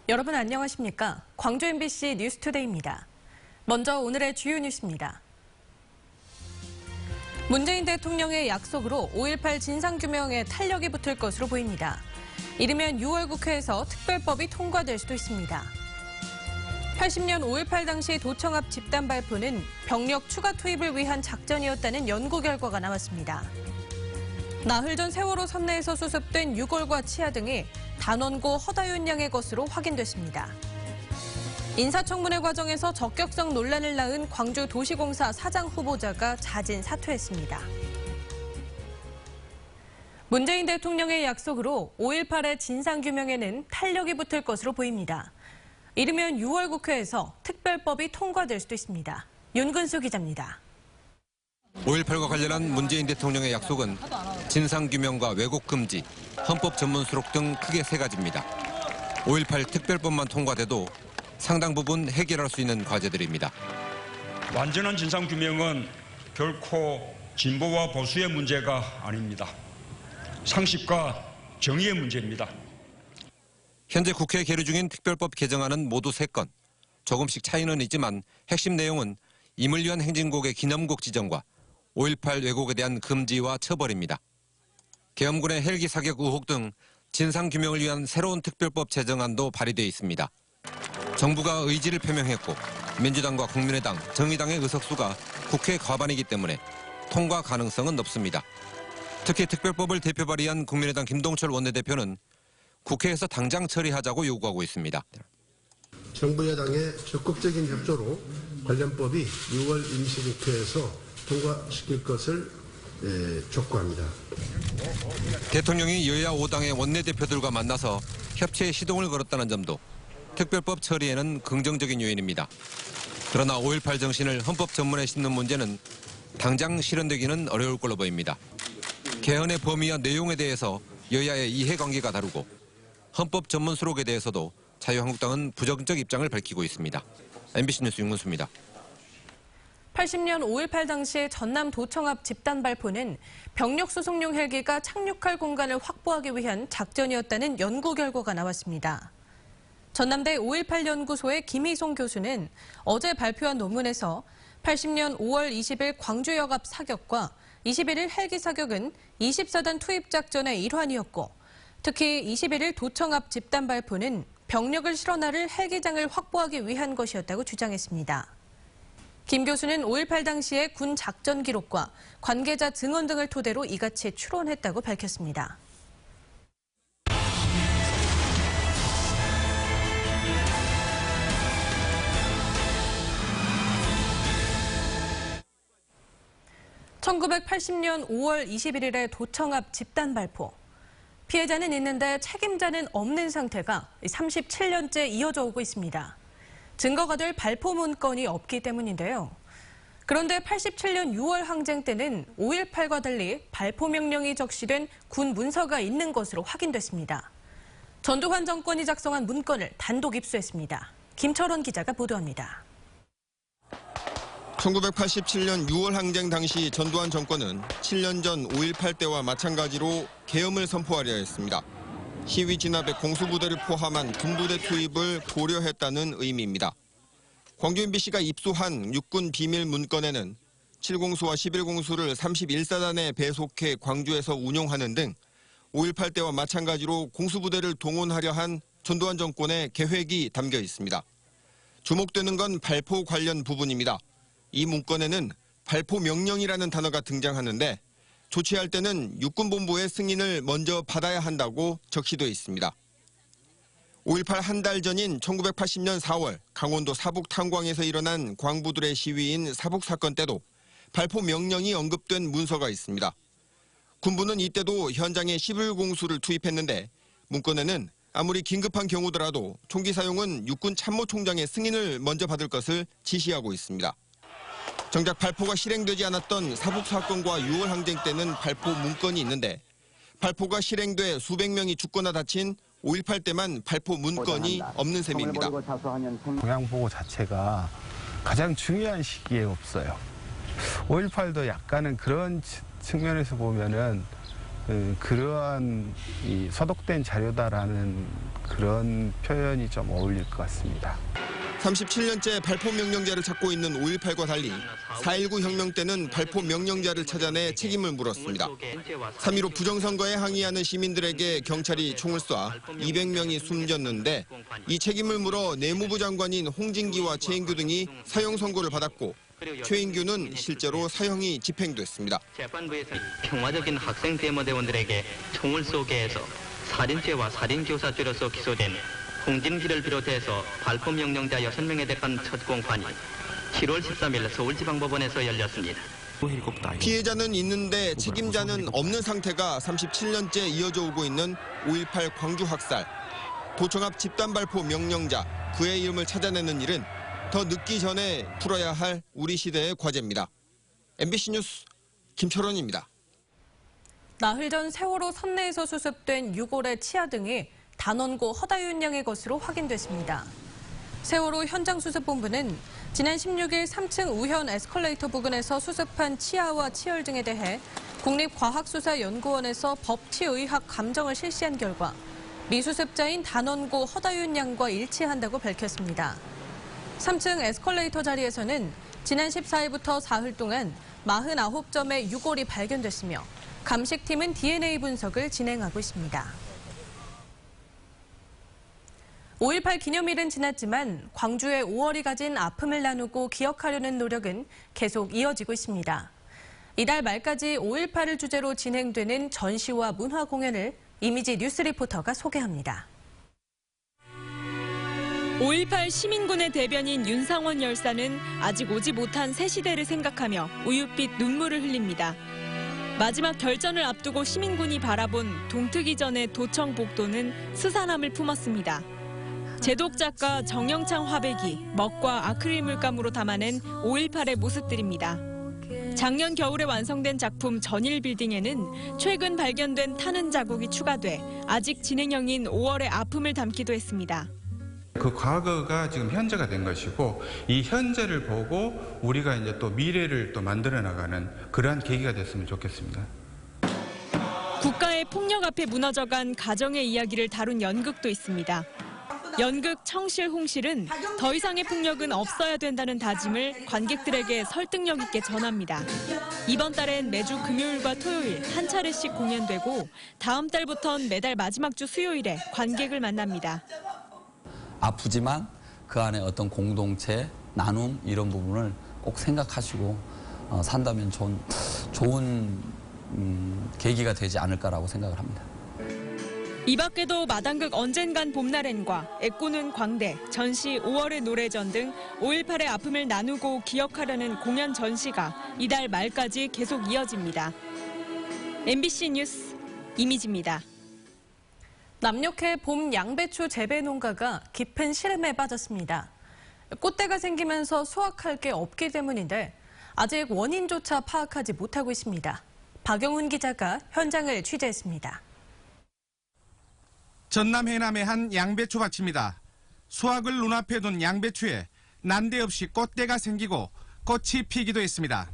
여러분 안녕하십니까? 광주 MBC 뉴스투데이입니다. 먼저 오늘의 주요 뉴스입니다. 문재인 대통령의 약속으로 5.18 진상규명에 탄력이 붙을 것으로 보입니다. 이르면 6월 국회에서 특별법이 통과될 수도 있습니다. 80년 5.18 당시 도청 앞 집단 발포는 병력 추가 투입을 위한 작전이었다는 연구 결과가 나왔습니다. 나흘 전 세월호 선내에서 수습된 유골과 치아 등이 단원고 허다윤 양의 것으로 확인됐습니다. 인사청문회 과정에서 적격성 논란을 낳은 광주도시공사 사장 후보자가 자진 사퇴했습니다. 문재인 대통령의 약속으로 5.18의 진상규명에는 탄력이 붙을 것으로 보입니다. 이르면 6월 국회에서 특별법이 통과될 수도 있습니다. 윤근수 기자입니다. 5.18과 관련한 문재인 대통령의 약속은 진상규명과 왜곡 금지, 헌법 전문 수록 등 크게 세 가지입니다. 5.18 특별법만 통과돼도 상당 부분 해결할 수 있는 과제들입니다. 완전한 진상규명은 결코 진보와 보수의 문제가 아닙니다. 상식과 정의의 문제입니다. 현재 국회에 계류 중인 특별법 개정안은 모두 3건. 조금씩 차이는 있지만 핵심 내용은 임을 위한 행진곡의 기념곡 지정과 5.18 왜곡에 대한 금지와 처벌입니다. 계엄군의 헬기 사격 의혹 등 진상규명을 위한 새로운 특별법 제정안도 발의돼 있습니다. 정부가 의지를 표명했고 민주당과 국민의당, 정의당의 의석수가 국회 과반이기 때문에 통과 가능성은 높습니다. 특히 특별법을 대표 발의한 국민의당 김동철 원내대표는 국회에서 당장 처리하자고 요구하고 있습니다. 정부 여당의 적극적인 협조로 관련 법이 6월 임시국회에서 통과시킬 것을 촉구합니다. 대통령이 여야 5당의 원내대표들과 만나서 협치에 시동을 걸었다는 점도 특별법 처리에는 긍정적인 요인입니다. 그러나 5.18 정신을 헌법 전문에 싣는 문제는 당장 실현되기는 어려울 걸로 보입니다. 개헌의 범위와 내용에 대해서 여야의 이해관계가 다르고 헌법 전문 수록에 대해서도 자유한국당은 부정적 입장을 밝히고 있습니다. MBC 뉴스 윤근수입니다. 80년 5.18 당시 전남 도청 앞 집단 발포는 병력 수송용 헬기가 착륙할 공간을 확보하기 위한 작전이었다는 연구 결과가 나왔습니다. 전남대 5.18 연구소의 김희송 교수는 어제 발표한 논문에서 80년 5월 20일 광주역 앞 사격과 21일 헬기 사격은 24단 투입 작전의 일환이었고 특히 21일 도청 앞 집단 발포는 병력을 실어 나를 헬기장을 확보하기 위한 것이었다고 주장했습니다. 김 교수는 5.18 당시의 군 작전 기록과 관계자 증언 등을 토대로 이같이 추론했다고 밝혔습니다. (1980년 5월 21일에 도청 앞 집단 발포). 피해자는 있는데 책임자는 없는 상태가 37년째 이어져 오고 있습니다. 증거가 될 발포 문건이 없기 때문인데요. 그런데 87년 6월 항쟁 때는 5.18과 달리 발포 명령이 적시된 군 문서가 있는 것으로 확인됐습니다. 전두환 정권이 작성한 문건을 단독 입수했습니다. 김철원 기자가 보도합니다. 1987년 6월 항쟁 당시 전두환 정권은 7년 전 5.18 때와 마찬가지로 계엄을 선포하려 했습니다. 시위 진압에 공수부대를 포함한 군부대 투입을 고려했다는 의미입니다. 광주 MBC가 입수한 육군 비밀 문건에는 7공수와 11공수를 31사단에 배속해 광주에서 운용하는 등 5.18 때와 마찬가지로 공수부대를 동원하려 한 전두환 정권의 계획이 담겨 있습니다. 주목되는 건 발포 관련 부분입니다. 이 문건에는 발포 명령이라는 단어가 등장하는데 조치할 때는 육군본부의 승인을 먼저 받아야 한다고 적시돼 있습니다. 5.18 한 달 전인 1980년 4월 강원도 사북 탄광에서 일어난 광부들의 시위인 사북 사건 때도 발포 명령이 언급된 문서가 있습니다. 군부는 이때도 현장에 11공수를 투입했는데 문건에는 아무리 긴급한 경우더라도 총기 사용은 육군 참모총장의 승인을 먼저 받을 것을 지시하고 있습니다. 정작 발포가 실행되지 않았던 사북 사건과 6월 항쟁 때는 발포 문건이 있는데 발포가 실행돼 수백 명이 죽거나 다친 5.18 때만 발포 문건이 없는 셈입니다. 동향보고 자체가 가장 중요한 시기에 없어요. 5.18도 약간은 그런 측면에서 보면은 그러한 이 소독된 자료다라는 그런 표현이 좀 어울릴 것 같습니다. 37년째 발포 명령자를 찾고 있는 5.18과 달리 4.19 혁명 때는 발포 명령자를 찾아내 책임을 물었습니다. 3.15 부정선거에 항의하는 시민들에게 경찰이 총을 쏴 200명이 숨졌는데 이 책임을 물어 내무부 장관인 홍진기와 최인규 등이 사형 선고를 받았고 최인규는 실제로 사형이 집행됐습니다. 재판부에서 평화적인 학생 데모대원들에게 총을 쏘게 해서 살인죄와 살인교사죄로서 기소된 홍진기를 비롯해서 발포 명령자 6명에 대한 첫 공판이 7월 13일 서울지방법원에서 열렸습니다. 피해자는 있는데 책임자는 없는 상태가 37년째 이어져 오고 있는 5.18 광주 학살. 도청 앞 집단 발포 명령자, 그의 이름을 찾아내는 일은 더 늦기 전에 풀어야 할 우리 시대의 과제입니다. MBC 뉴스 김철원입니다. 나흘 전 세월호 선내에서 수습된 유골의 치아 등이 단원고 허다윤 양의 것으로 확인됐습니다. 세월호 현장수습본부는 지난 16일 3층 우현 에스컬레이터 부근에서 수습한 치아와 치열 등에 대해 국립과학수사연구원에서 법치의학 감정을 실시한 결과 미수습자인 단원고 허다윤 양과 일치한다고 밝혔습니다. 3층 에스컬레이터 자리에서는 지난 14일부터 사흘 동안 49점의 유골이 발견됐으며 감식팀은 DNA 분석을 진행하고 있습니다. 5.18 기념일은 지났지만 광주의 5월이 가진 아픔을 나누고 기억하려는 노력은 계속 이어지고 있습니다. 이달 말까지 5.18을 주제로 진행되는 전시와 문화 공연을 이미지 뉴스 리포터가 소개합니다. 5.18 시민군의 대변인 윤상원 열사는 아직 오지 못한 새 시대를 생각하며 우윳빛 눈물을 흘립니다. 마지막 결전을 앞두고 시민군이 바라본 동트기 전의 도청 복도는 스산함을 품었습니다. 제독 작가 정영창 화백이 먹과 아크릴 물감으로 담아낸 5.18의 모습들입니다. 작년 겨울에 완성된 작품 전일 빌딩에는 최근 발견된 타는 자국이 추가돼 아직 진행형인 5월의 아픔을 담기도 했습니다. 그 과거가 지금 현재가 된 것이고 이 현재를 보고 우리가 이제 또 미래를 또 만들어 나가는 그러한 계기가 됐으면 좋겠습니다. 국가의 폭력 앞에 무너져간 가정의 이야기를 다룬 연극도 있습니다. 연극 청실 홍실은 더 이상의 폭력은 없어야 된다는 다짐을 관객들에게 설득력 있게 전합니다. 이번 달엔 매주 금요일과 토요일 한 차례씩 공연되고 다음 달부터는 매달 마지막 주 수요일에 관객을 만납니다. 아프지만 그 안에 어떤 공동체, 나눔 이런 부분을 꼭 생각하시고 산다면 좋은 계기가 되지 않을까라고 생각을 합니다. 이 밖에도 마당극 언젠간 봄날엔과 애꾸는 광대, 전시 5월의 노래전 등 5.18의 아픔을 나누고 기억하려는 공연 전시가 이달 말까지 계속 이어집니다. MBC 뉴스 이미지입니다. 남녘의 봄 양배추 재배 농가가 깊은 시름에 빠졌습니다. 꽃대가 생기면서 수확할 게 없기 때문인데 아직 원인조차 파악하지 못하고 있습니다. 박영훈 기자가 현장을 취재했습니다. 전남 해남의 한 양배추 밭입니다. 수확을 눈앞에 둔 양배추에 난데없이 꽃대가 생기고 꽃이 피기도 했습니다.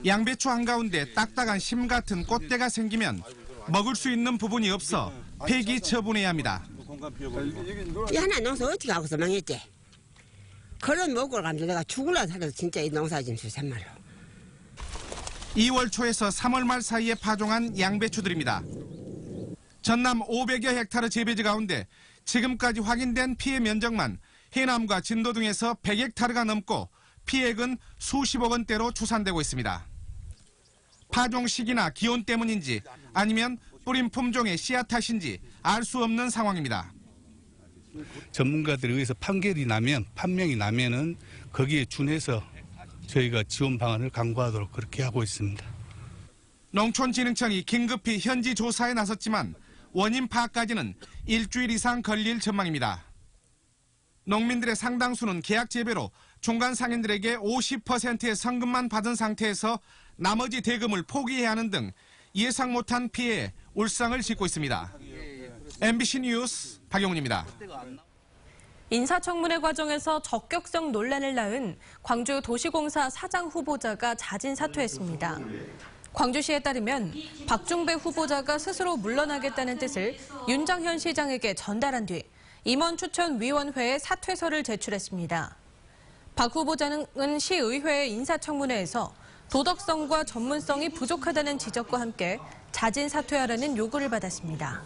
양배추 한가운데 딱딱한 심 같은 꽃대가 생기면 먹을 수 있는 부분이 없어 폐기 처분해야 합니다. 이 하나 농사 어떻게 하고서 망했지? 그런 먹고 가면서 내가 죽을라 살아도 진짜 이 농사 짓는 참말로. 2월 초에서 3월 말 사이에 파종한 양배추들입니다. 전남 500여 헥타르 재배지 가운데 지금까지 확인된 피해 면적만 해남과 진도 등에서 100헥타르가 넘고 피해액은 수십억 원대로 추산되고 있습니다. 파종 시기나 기온 때문인지 아니면 뿌린 품종의 씨앗 탓인지 알 수 없는 상황입니다. 전문가들에 의해서 판명이 나면은 거기에 준해서 저희가 지원 방안을 강구하도록 그렇게 하고 있습니다. 농촌진흥청이 긴급히 현지 조사에 나섰지만 원인 파악까지는 일주일 이상 걸릴 전망입니다. 농민들의 상당수는 계약 재배로 중간 상인들에게 50%의 성금만 받은 상태에서 나머지 대금을 포기해야 하는 등 예상 못한 피해에 울상을 짓고 있습니다. MBC 뉴스 박용훈입니다. 인사청문회 과정에서 적격성 논란을 낳은 광주 도시공사 사장 후보자가 자진 사퇴했습니다. 광주시에 따르면 박중배 후보자가 스스로 물러나겠다는 뜻을 윤장현 시장에게 전달한 뒤 임원추천위원회에 사퇴서를 제출했습니다. 박 후보자는 시의회 인사청문회에서 도덕성과 전문성이 부족하다는 지적과 함께 자진 사퇴하라는 요구를 받았습니다.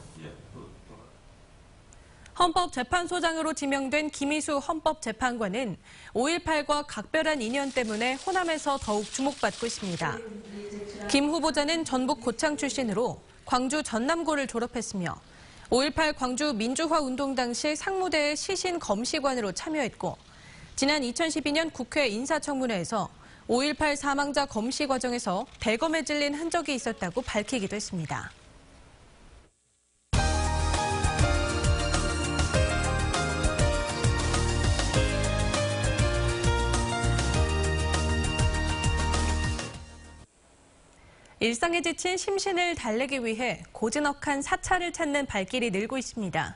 헌법재판소장으로 지명된 김희수 헌법재판관은 5.18과 각별한 인연 때문에 호남에서 더욱 주목받고 있습니다. 김 후보자는 전북 고창 출신으로 광주 전남고를 졸업했으며 5.18 광주 민주화 운동 당시 상무대의 시신 검시관으로 참여했고 지난 2012년 국회 인사청문회에서 5.18 사망자 검시 과정에서 대검에 찔린 흔적이 있었다고 밝히기도 했습니다. 일상에 지친 심신을 달래기 위해 고즈넉한 사찰을 찾는 발길이 늘고 있습니다.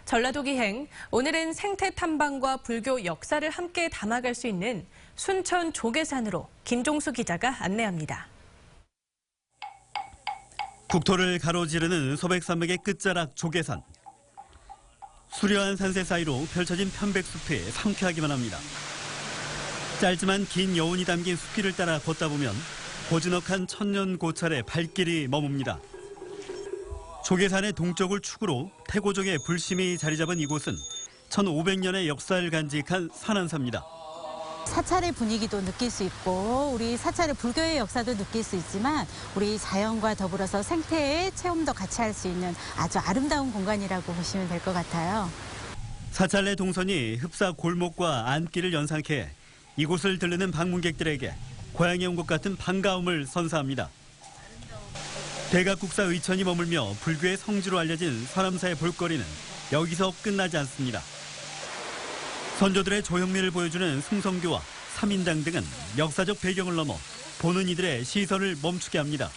전라도 기행, 오늘은 생태 탐방과 불교 역사를 함께 담아갈 수 있는 순천 조계산으로 김종수 기자가 안내합니다. 국토를 가로지르는 소백산맥의 끝자락 조계산. 수려한 산세 사이로 펼쳐진 편백숲이 상쾌하기만 합니다. 짧지만 긴 여운이 담긴 숲길을 따라 걷다 보면 고즈넉한 천년 고찰의 발길이 머뭅니다. 조계산의 동쪽을 축으로 태고족의 불심이 자리 잡은 이곳은 1500년의 역사를 간직한 산안사입니다. 사찰의 분위기도 느낄 수 있고 우리 사찰의 불교의 역사도 느낄 수 있지만 우리 자연과 더불어서 생태의 체험도 같이 할 수 있는 아주 아름다운 공간이라고 보시면 될 것 같아요. 사찰 내 동선이 흡사 골목과 안길을 연상해 이곳을 들르는 방문객들에게 고향에 온 것 같은 반가움을 선사합니다. 대각국사 의천이 머물며 불교의 성지로 알려진 산암사의 볼거리는 여기서 끝나지 않습니다. 선조들의 조형미를 보여주는 승성교와 삼인당 등은 역사적 배경을 넘어 보는 이들의 시선을 멈추게 합니다.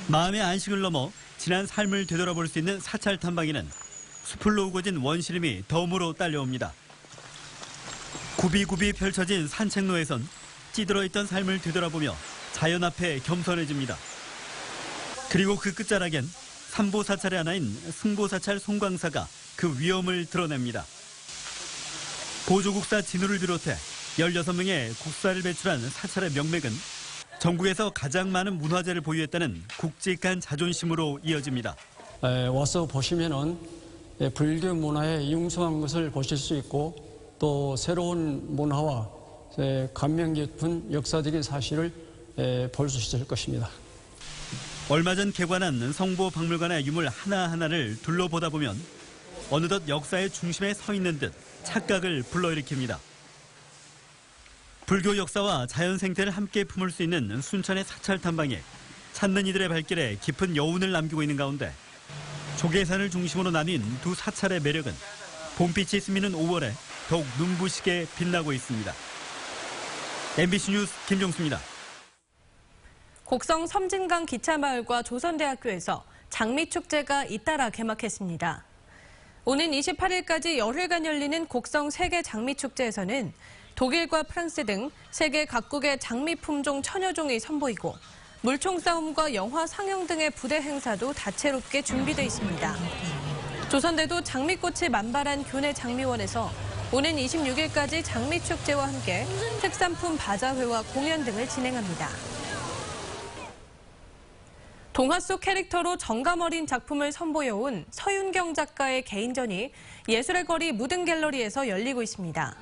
마음의 안식을 넘어 지난 삶을 되돌아볼 수 있는 사찰 탐방에는 수풀로 우거진 원시림이 덤으로 딸려옵니다. 굽이굽이 펼쳐진 산책로에선 찌들어 있던 삶을 되돌아보며 자연 앞에 겸손해집니다. 그리고 그 끝자락엔 삼보사찰의 하나인 승보사찰 송광사가 그 위엄을 드러냅니다. 보조국사 진우를 비롯해 16명의 국사를 배출한 사찰의 명맥은 전국에서 가장 많은 문화재를 보유했다는 굵직한 자존심으로 이어집니다. 와서 보시면은 불교 문화의 융성한 것을 보실 수 있고 또 새로운 문화와 감명 깊은 역사적인 사실을 볼 수 있을 것입니다. 얼마 전 개관한 성보박물관의 유물 하나하나를 둘러보다 보면 어느덧 역사의 중심에 서 있는 듯 착각을 불러일으킵니다. 불교 역사와 자연 생태를 함께 품을 수 있는 순천의 사찰 탐방에 찾는 이들의 발길에 깊은 여운을 남기고 있는 가운데 조계산을 중심으로 나뉜 두 사찰의 매력은 봄빛이 스미는 5월에 더욱 눈부시게 빛나고 있습니다. MBC 뉴스 김종수입니다. 곡성 섬진강 기차마을과 조선대학교에서 장미축제가 잇따라 개막했습니다. 오는 28일까지 열흘간 열리는 곡성 세계 장미축제에서는 독일과 프랑스 등 세계 각국의 장미 품종 천여 종이 선보이고 물총 싸움과 영화 상영 등의 부대 행사도 다채롭게 준비돼 있습니다. 조선대도 장미꽃이 만발한 교내 장미원에서 오는 26일까지 장미축제와 함께 특산품 바자회와 공연 등을 진행합니다. 동화 속 캐릭터로 정감 어린 작품을 선보여온 서윤경 작가의 개인전이 예술의 거리 무등갤러리에서 열리고 있습니다.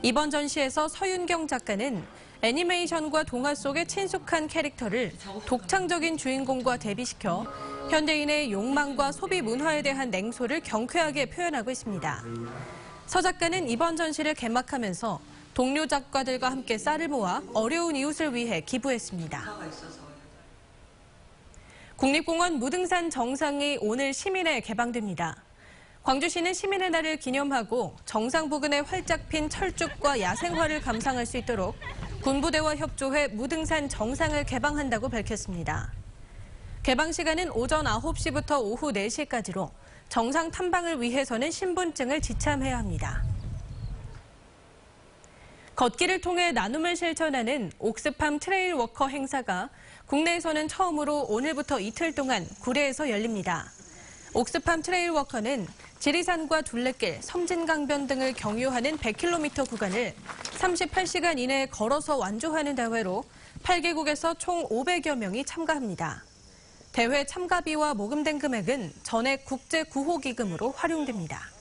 이번 전시에서 서윤경 작가는 애니메이션과 동화 속의 친숙한 캐릭터를 독창적인 주인공과 대비시켜 현대인의 욕망과 소비 문화에 대한 냉소를 경쾌하게 표현하고 있습니다. 서 작가는 이번 전시를 개막하면서 동료 작가들과 함께 쌀을 모아 어려운 이웃을 위해 기부했습니다. 국립공원 무등산 정상이 오늘 시민에 개방됩니다. 광주시는 시민의 날을 기념하고 정상 부근에 활짝 핀 철쭉과 야생화를 감상할 수 있도록 군부대와 협조해 무등산 정상을 개방한다고 밝혔습니다. 개방 시간은 오전 9시부터 오후 4시까지로 정상 탐방을 위해서는 신분증을 지참해야 합니다. 걷기를 통해 나눔을 실천하는 옥스팜 트레일 워커 행사가 국내에서는 처음으로 오늘부터 이틀 동안 구례에서 열립니다. 옥스팜 트레일 워커는 지리산과 둘레길, 섬진강변 등을 경유하는 100km 구간을 38시간 이내에 걸어서 완주하는 대회로 8개국에서 총 500여 명이 참가합니다. 대회 참가비와 모금된 금액은 전액 국제구호기금으로 활용됩니다.